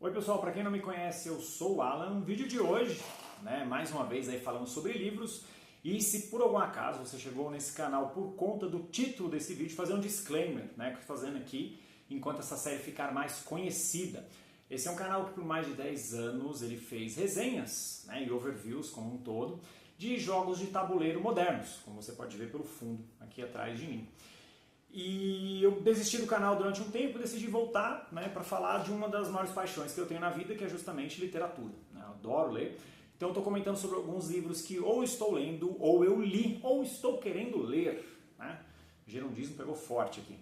Oi pessoal, para quem não me conhece, eu sou o Alan. O vídeo de hoje, mais uma vez aí falando sobre livros. E se por algum acaso você chegou nesse canal por conta do título desse vídeo, fazer um disclaimer, que eu estou fazendo aqui enquanto essa série ficar mais conhecida. Esse é um canal que por mais de 10 anos ele fez resenhas e overviews como um todo de jogos de tabuleiro modernos, como você pode ver pelo fundo aqui atrás de mim. E eu desisti do canal durante um tempo e decidi voltar para falar de uma das maiores paixões que eu tenho na vida, que é justamente literatura. Eu adoro ler. Então eu estou comentando sobre alguns livros que ou estou lendo, ou eu li, ou estou querendo ler. O gerundismo pegou forte aqui.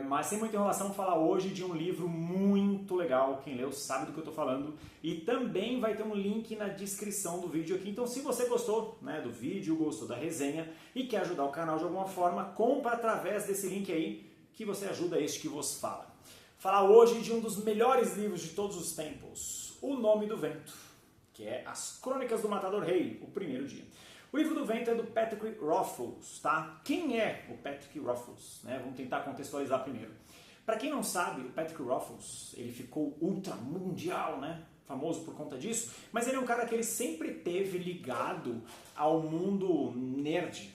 Mas sem muita enrolação, vou falar hoje de um livro muito legal. Quem leu sabe do que eu estou falando. E também vai ter um link na descrição do vídeo aqui. Então se você gostou do vídeo, gostou da resenha e quer ajudar o canal de alguma forma, compra através desse link aí que você ajuda este que vos fala. Falar hoje de um dos melhores livros de todos os tempos, O Nome do Vento, que é As Crônicas do Matador Rei, o primeiro dia. O livro do vento é do Patrick Rothfuss, tá? Quem é o Patrick Rothfuss? Vamos tentar contextualizar primeiro. Para quem não sabe, o Patrick Rothfuss, ele ficou ultramundial, famoso por conta disso, mas ele é um cara que ele sempre teve ligado ao mundo nerd,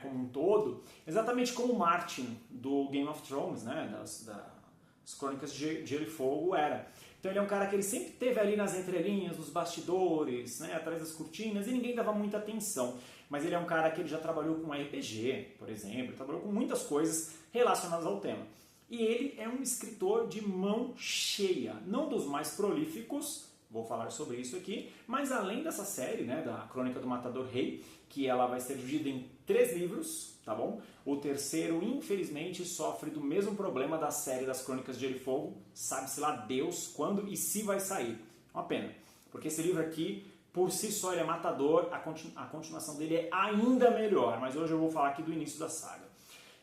como um todo, exatamente como o Martin do Game of Thrones, das Crônicas de Gelo e Fogo era. Então ele é um cara que ele sempre teve ali nas entrelinhas, nos bastidores, atrás das cortinas, e ninguém dava muita atenção. Mas ele é um cara que ele já trabalhou com RPG, por exemplo, trabalhou com muitas coisas relacionadas ao tema. E ele é um escritor de mão cheia, não dos mais prolíficos, vou falar sobre isso aqui, mas além dessa série, da Crônica do Matador Rei, que ela vai ser dividida em 3 livros, tá bom? O terceiro, infelizmente, sofre do mesmo problema da série das Crônicas de Gelo e Fogo, sabe-se lá Deus quando e se vai sair. Uma pena, porque esse livro aqui, por si só, ele é matador, a continuação dele é ainda melhor, mas hoje eu vou falar aqui do início da saga.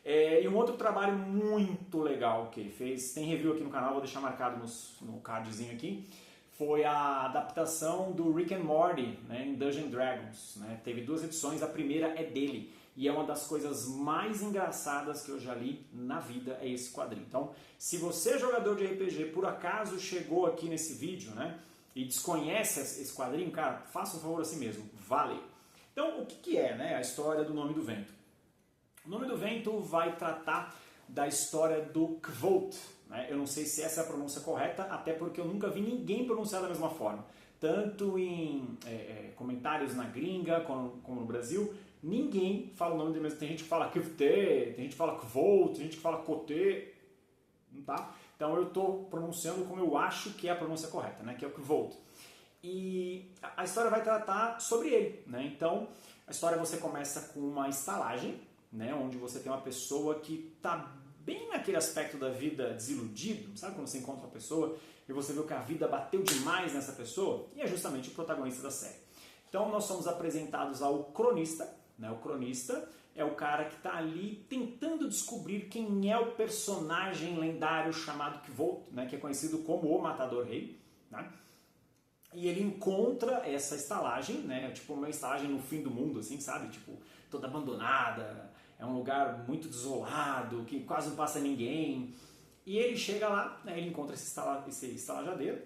E um outro trabalho muito legal que ele fez, tem review aqui no canal, vou deixar marcado no cardzinho aqui, foi a adaptação do Rick and Morty em Dungeons & Dragons. Teve 2 edições, a primeira é dele. E é uma das coisas mais engraçadas que eu já li na vida, é esse quadrinho. Então, se você é jogador de RPG, por acaso chegou aqui nesse vídeo e desconhece esse quadrinho, cara, faça um favor a si mesmo, vale. Então, o que é a história do Nome do Vento? O Nome do Vento vai tratar da história do Kvothe. Eu não sei se essa é a pronúncia correta, até porque eu nunca vi ninguém pronunciar da mesma forma. Tanto em comentários na gringa como no Brasil, ninguém fala o nome dele mesmo. Tem gente que fala Kvothe, tem gente que fala Kvothe, tem gente que fala Kotê, tá? Então eu estou pronunciando como eu acho que é a pronúncia correta, que é o Kvothe. E a história vai tratar sobre ele. Então a história você começa com uma estalagem, onde você tem uma pessoa que está bem naquele aspecto da vida desiludido, sabe quando você encontra uma pessoa e você vê que a vida bateu demais nessa pessoa? E é justamente o protagonista da série. Então nós somos apresentados ao cronista, o cronista é o cara que está ali tentando descobrir quem é o personagem lendário chamado Kvothe, que é conhecido como o Matador Rei, E ele encontra essa estalagem, tipo uma estalagem no fim do mundo, assim, sabe? Tipo, toda abandonada, é um lugar muito desolado, que quase não passa ninguém. E ele chega lá, ele encontra esse estalajadeiro,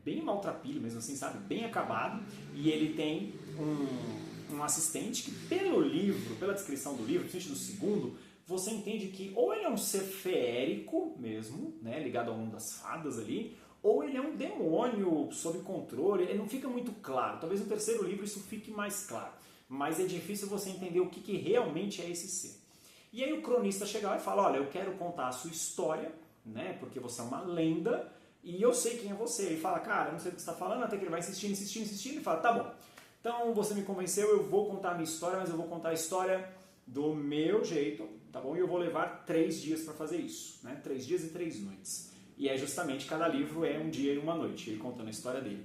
bem maltrapilho mesmo assim, sabe? Bem acabado. E ele tem um assistente que, pelo livro, pela descrição do livro, principalmente do segundo, você entende que ou ele é um ser feérico mesmo, ligado ao mundo das fadas ali, ou ele é um demônio sob controle, ele não fica muito claro. Talvez no terceiro livro isso fique mais claro. Mas é difícil você entender o que realmente é esse ser. E aí o cronista chega lá e fala, olha, eu quero contar a sua história, porque você é uma lenda, e eu sei quem é você. Ele fala, cara, eu não sei do que você está falando, até que ele vai insistindo, e fala, tá bom, então você me convenceu, eu vou contar a minha história, mas eu vou contar a história do meu jeito, tá bom? E eu vou levar 3 dias para fazer isso, 3 dias e 3 noites. E é justamente, cada livro é um dia e uma noite, ele contando a história dele.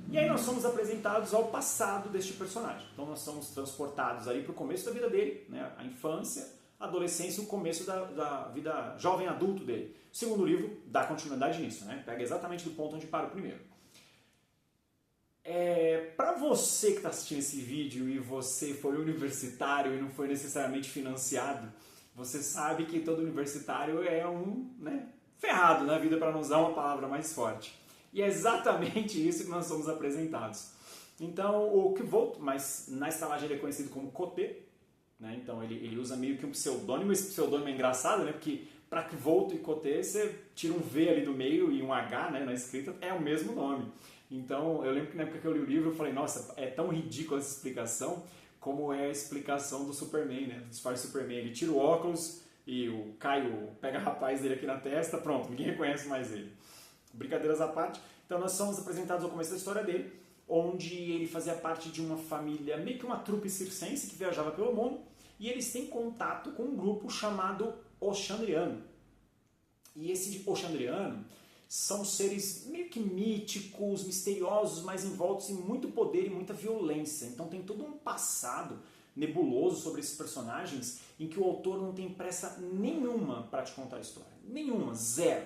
E aí nós somos apresentados ao passado deste personagem. Então nós somos transportados ali para o começo da vida dele, a infância, a adolescência e o começo da vida jovem adulto dele. O segundo livro dá continuidade nisso, pega exatamente do ponto onde para o primeiro. Para você que está assistindo esse vídeo e você foi universitário e não foi necessariamente financiado, você sabe que todo universitário é um ferrado na vida, para não usar uma palavra mais forte. E é exatamente isso que nós somos apresentados. Então, o Kvolt, mas na estalagem ele é conhecido como Coté, né? Então ele usa meio que um pseudônimo. Esse pseudônimo é engraçado, né? Porque para Kvolt e Coté você tira um V ali do meio e um H, né, na escrita, é o mesmo nome. Então eu lembro que na época que eu li o livro eu falei, nossa, é tão ridícula essa explicação como é a explicação do Superman, né? Do disfarce Superman. Ele tira o óculos e o Caio pega a rapaz dele aqui na testa, pronto, ninguém reconhece mais ele. Brincadeiras à parte. Então nós somos apresentados ao começo da história dele, onde ele fazia parte de uma família, meio que uma trupe circense que viajava pelo mundo, e eles têm contato com um grupo chamado Oxandriano. E esse Oxandriano são seres meio que míticos, misteriosos, mas envoltos em muito poder e muita violência. Então tem todo um passado nebuloso sobre esses personagens em que o autor não tem pressa nenhuma para te contar a história. Nenhuma, zero.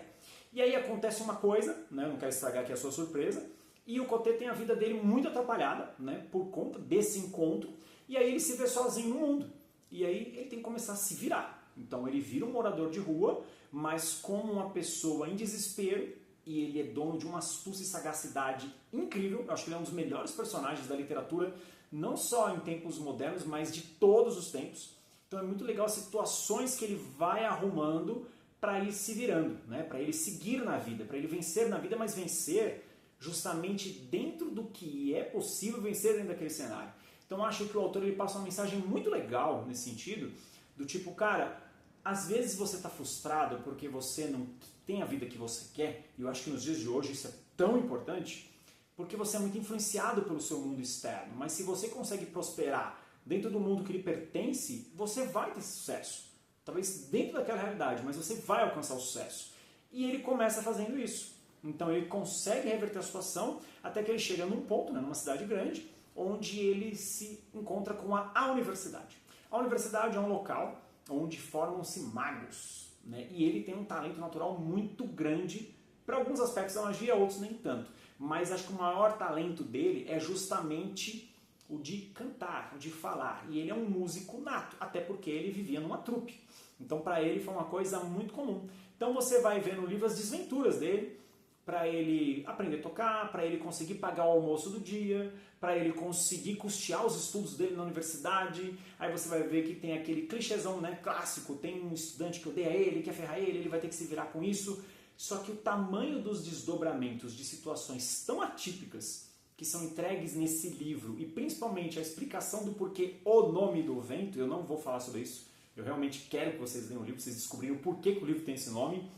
E aí acontece uma coisa, né, não quero estragar aqui a sua surpresa, e o Coté tem a vida dele muito atrapalhada, né, por conta desse encontro, e aí ele se vê sozinho no mundo. E aí ele tem que começar a se virar. Então ele vira um morador de rua, mas como uma pessoa em desespero, e ele é dono de uma astúcia e sagacidade incrível. Eu acho que ele é um dos melhores personagens da literatura, não só em tempos modernos, mas de todos os tempos. Então é muito legal as situações que ele vai arrumando para ir se virando, né? Para ele seguir na vida, para ele vencer na vida, mas vencer justamente dentro do que é possível vencer dentro daquele cenário. Então eu acho que o autor ele passa uma mensagem muito legal nesse sentido, do tipo, cara, às vezes você está frustrado porque você não tem a vida que você quer, e eu acho que nos dias de hoje isso é tão importante, porque você é muito influenciado pelo seu mundo externo, mas se você consegue prosperar dentro do mundo que lhe pertence, você vai ter sucesso. Talvez dentro daquela realidade, mas você vai alcançar o sucesso. E ele começa fazendo isso. Então ele consegue reverter a situação até que ele chega num ponto, né, numa cidade grande, onde ele se encontra com a universidade. A universidade é um local onde formam-se magos, né? E ele tem um talento natural muito grande para alguns aspectos da magia, outros nem tanto. Mas acho que o maior talento dele é justamente o de cantar, o de falar. E ele é um músico nato, até porque ele vivia numa trupe. Então para ele foi uma coisa muito comum. Então você vai ver no livro as desventuras dele, para ele aprender a tocar, para ele conseguir pagar o almoço do dia, para ele conseguir custear os estudos dele na universidade. Aí você vai ver que tem aquele clichêzão, né, clássico, tem um estudante que odeia ele, quer ferrar ele vai ter que se virar com isso. Só que o tamanho dos desdobramentos de situações tão atípicas que são entregues nesse livro, e principalmente a explicação do porquê o nome do vento, eu não vou falar sobre isso, eu realmente quero que vocês leiam o livro, vocês descobrirem o porquê que o livro tem esse nome,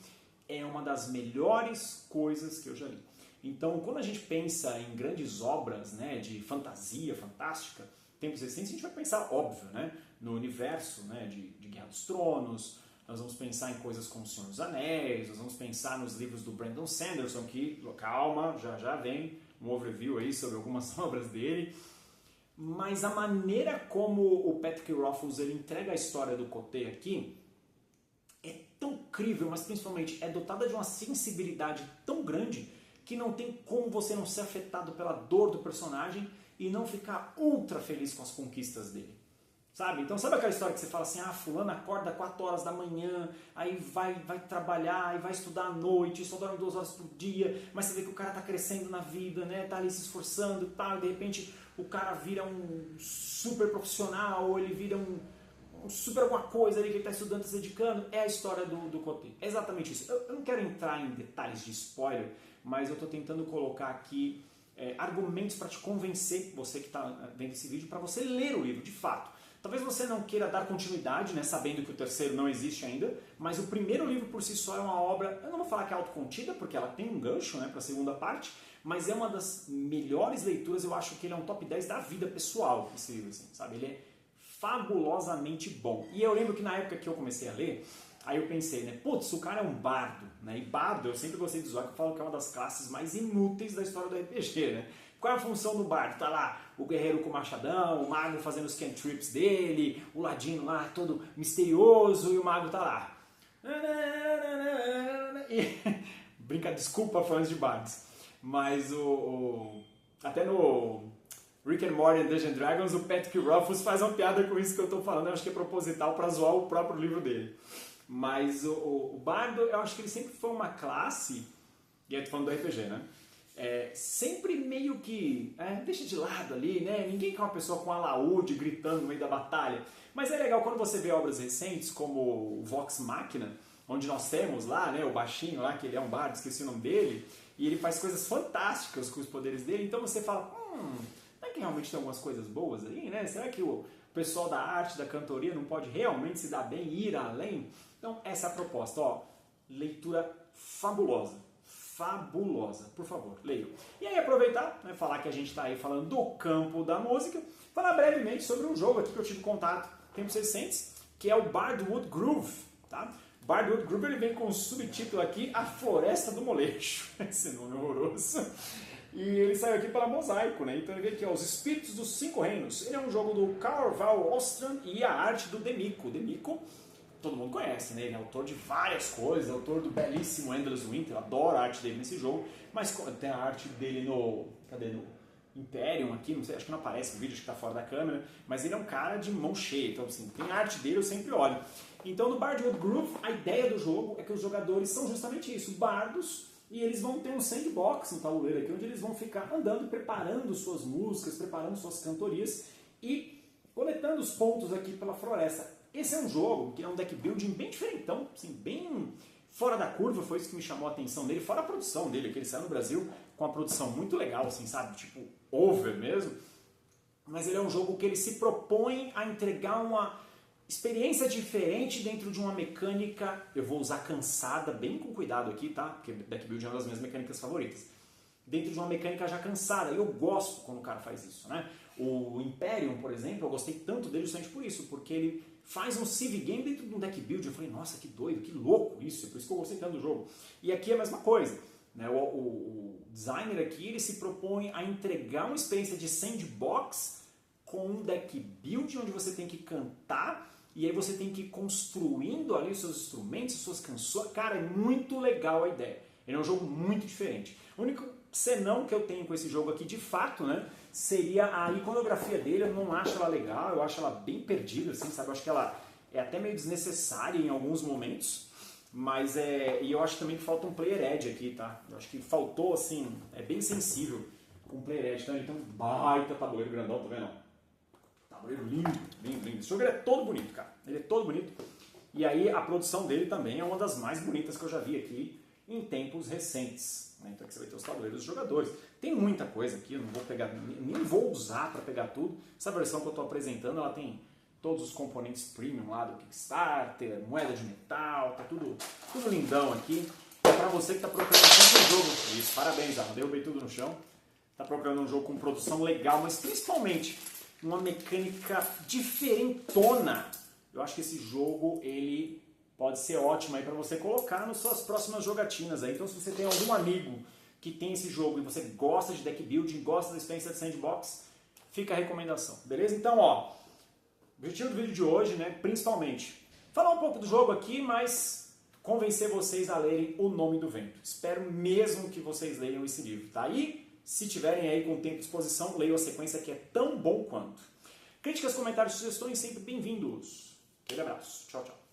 é uma das melhores coisas que eu já li. Então, quando a gente pensa em grandes obras, né, de fantasia fantástica, tempos recentes, a gente vai pensar, óbvio, né, no universo, né, de Guerra dos Tronos, nós vamos pensar em coisas como O Senhor dos Anéis, nós vamos pensar nos livros do Brandon Sanderson, que, calma, já vem um overview aí sobre algumas obras dele, mas a maneira como o Patrick Rothfuss ele entrega a história do Coté aqui é tão incrível, mas principalmente é dotada de uma sensibilidade tão grande que não tem como você não ser afetado pela dor do personagem e não ficar ultra feliz com as conquistas dele. Sabe? Então sabe aquela história que você fala assim, fulano acorda 4 horas da manhã, aí vai trabalhar, aí vai estudar à noite, só dorme 2 horas por dia, mas você vê que o cara tá crescendo na vida, né? Tá ali se esforçando e tal, e de repente o cara vira um super profissional, ou ele vira um super alguma coisa ali que ele está estudando, está se dedicando. É a história do Coté. É exatamente isso. Eu não quero entrar em detalhes de spoiler, mas eu estou tentando colocar aqui argumentos para te convencer, você que está vendo esse vídeo, para você ler o livro de fato. Talvez você não queira dar continuidade, né, sabendo que o terceiro não existe ainda, mas o primeiro livro por si só é uma obra, eu não vou falar que é autocontida, porque ela tem um gancho, né, para a segunda parte, mas é uma das melhores leituras, eu acho que ele é um top 10 da vida pessoal, esse livro, assim, sabe? Ele é fabulosamente bom. E eu lembro que na época que eu comecei a ler, aí eu pensei, né, putz, o cara é um bardo, né, e bardo, eu sempre gostei de zoar, que eu falo que é uma das classes mais inúteis da história do RPG, né? Qual é a função do bardo? Tá lá o guerreiro com o machadão, o mago fazendo os cantrips dele, o ladino lá todo misterioso e o mago tá lá. E... desculpa fãs de bardos, mas até no Rick and Morty and Dungeons & Dragons o Patrick Rothfuss faz uma piada com isso que eu tô falando, eu acho que é proposital para zoar o próprio livro dele. Mas o bardo, eu acho que ele sempre foi uma classe, e eu tô falando do RPG, né? Sempre meio que deixa de lado ali, né? Ninguém quer uma pessoa com alaúde gritando no meio da batalha. Mas é legal quando você vê obras recentes como o Vox Machina, onde nós temos lá, né, o baixinho lá, que ele é um bardo, esqueci o nome dele, e ele faz coisas fantásticas com os poderes dele, então você fala, será que realmente tem algumas coisas boas aí, né? Será que o pessoal da arte, da cantoria não pode realmente se dar bem e ir além? Então essa é a proposta, ó, leitura fabulosa, por favor, leiam. E aí aproveitar, né, falar que a gente está aí falando do campo da música, falar brevemente sobre um jogo aqui que eu tive contato tempos recentes, que é o Bardwood Groove, tá? Bardwood Groove ele vem com um subtítulo aqui, A Floresta do Moleixo, esse nome é horroroso, e ele saiu aqui pela Mosaico, né? Então ele vem aqui, ó, Os Espíritos dos Cinco Reinos. Ele é um jogo do Carl Val Ostrom e a arte do Demico. Demico, todo mundo conhece, né? Ele é autor de várias coisas, autor do belíssimo Endless Winter, eu adoro a arte dele nesse jogo, mas tem a arte dele no Imperium aqui, não sei, acho que não aparece no vídeo, acho que tá fora da câmera, mas ele é um cara de mão cheia, então assim, tem a arte dele, eu sempre olho. Então no Bardwood Groove, a ideia do jogo é que os jogadores são justamente isso, bardos, e eles vão ter um sandbox no tabuleiro aqui, onde eles vão ficar andando, preparando suas músicas, preparando suas cantorias e coletando os pontos aqui pela floresta. Esse é um jogo que é um deck building bem diferentão, assim, bem fora da curva, foi isso que me chamou a atenção dele, fora a produção dele, que ele saiu no Brasil com uma produção muito legal, assim, sabe, tipo over mesmo, mas ele é um jogo que ele se propõe a entregar uma experiência diferente dentro de uma mecânica, eu vou usar cansada, bem com cuidado aqui, tá, porque deck building é uma das minhas mecânicas favoritas, dentro de uma mecânica já cansada, e eu gosto quando o cara faz isso, né, o Imperium, por exemplo, eu gostei tanto dele justamente por isso, porque ele faz um civ game dentro de um deck build. Eu falei, nossa, que doido, que louco isso, é por isso que eu gostei tanto do jogo. E aqui é a mesma coisa, né? O designer aqui ele se propõe a entregar uma experiência de sandbox com um deck build onde você tem que cantar e aí você tem que ir construindo ali os seus instrumentos, suas canções. Cara, é muito legal a ideia. Ele é um jogo muito diferente. O único senão que eu tenho com esse jogo aqui, de fato, né, seria a iconografia dele. Eu não acho ela legal, eu acho ela bem perdida, assim, sabe? Eu acho que ela é até meio desnecessária em alguns momentos, mas e eu acho também que falta um player edge aqui, tá? Eu acho que faltou, assim, é bem sensível com um player edge. Então ele tem um baita tabuleiro grandão, tá vendo? Tabuleiro lindo, lindo, lindo. Esse jogo ele é todo bonito, cara. Ele é todo bonito. E aí a produção dele também é uma das mais bonitas que eu já vi aqui em tempos recentes. Então aqui você vai ter os tabuleiros dos jogadores. Tem muita coisa aqui, eu não vou pegar, nem vou usar para pegar tudo. Essa versão que eu estou apresentando, ela tem todos os componentes premium lá do Kickstarter, moeda de metal, tá tudo lindão aqui. É para você que está procurando sempre um jogo. Isso, parabéns, derrubei tudo no chão. Está procurando um jogo com produção legal, mas principalmente uma mecânica diferentona. Eu acho que esse jogo, ele pode ser ótimo aí para você colocar nas suas próximas jogatinas aí. Então se você tem algum amigo que tem esse jogo e você gosta de deck building, gosta da experiência de sandbox, fica a recomendação, beleza? Então, ó, o objetivo do vídeo de hoje, né, principalmente, falar um pouco do jogo aqui, mas convencer vocês a lerem O Nome do Vento. Espero mesmo que vocês leiam esse livro, tá? E se tiverem aí com tempo e disposição, leiam a sequência que é tão bom quanto. Críticas, comentários, sugestões, sempre bem-vindos. Aquele abraço. Tchau, tchau.